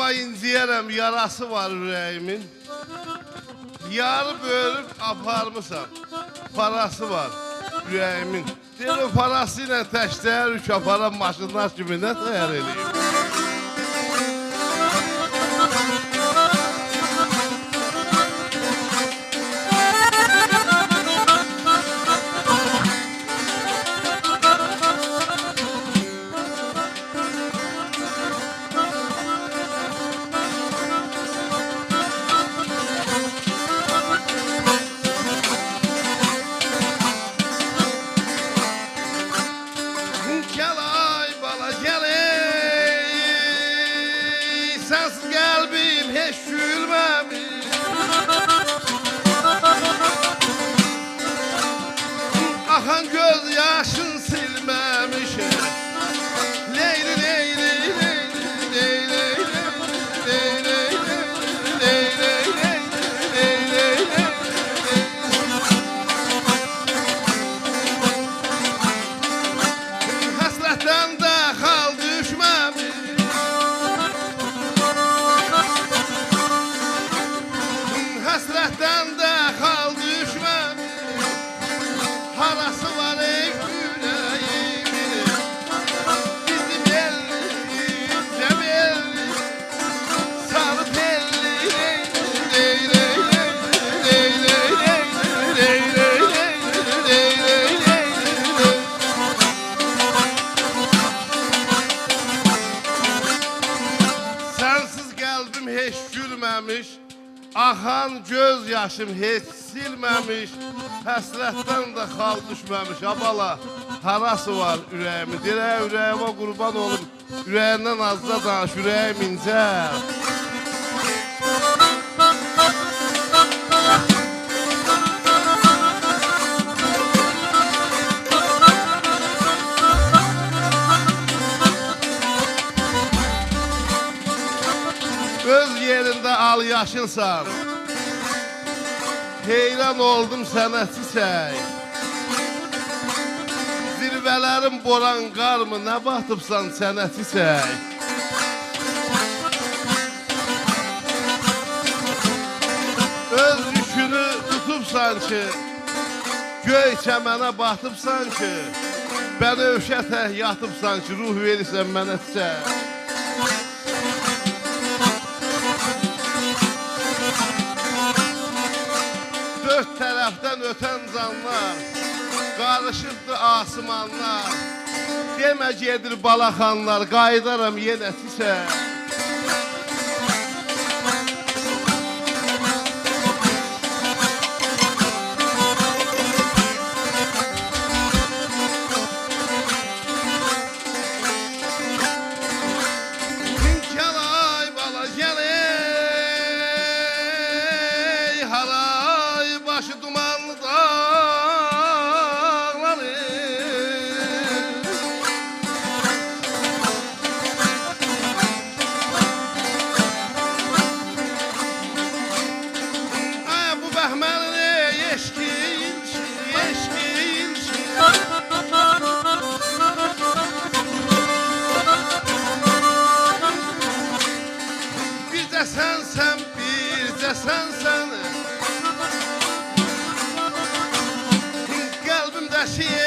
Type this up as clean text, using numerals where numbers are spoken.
Valla inciyərəm, yarası var ürəyimin. Yarı bölüb aparmışam, parası var ürəyimin. Deyir o parası ilə təşləyər yük aparan maşınlar kimi nə təyər edeyim? Sensiz kalbim hiç gülmemiş. Akan göz yaşın silmemiş. Leyli leyli leyli leyli leyli leyli leyli. Hasretten de kal düşmemiş. Hasretten de kal düşmemiş. Harası var ey yüreğimin. Bizim elli, cebelli, sarı telli. Ley ley ley ley ley ley ley ley ley ley. Sensiz kalbim hiç gülmemiş. Akan göz yaşım hiç silmemiş. Həsrətdən də xal düşməmiş. Abala, harası var ürəyimi? Dirək ürəyimə qurban olum. Ürəyindən azda danış, ürəyim incə. Öz yerində al yaşınsan. Heyran oldum sənə çiçək. Zirvələrim boran qarmı, nə batıbsan sənə çiçək. Öz yükünü tutubsan ki, göy çəmənə batıbsan ki, bənövşətə yatıbsan ki, ruh verirsən mənə çiçək. Dört tərəfdən ötən canlar, qarışıbdır asmanlar. Demə gedir balaxanlar, qaydaram yenə çiçək. Gəlay bala gəley, halay başı dumanlı dağları. Ay bu bəhməni yeşkil, yeşkil. Bir de sensen, bir de sensen. Kalbimde şiir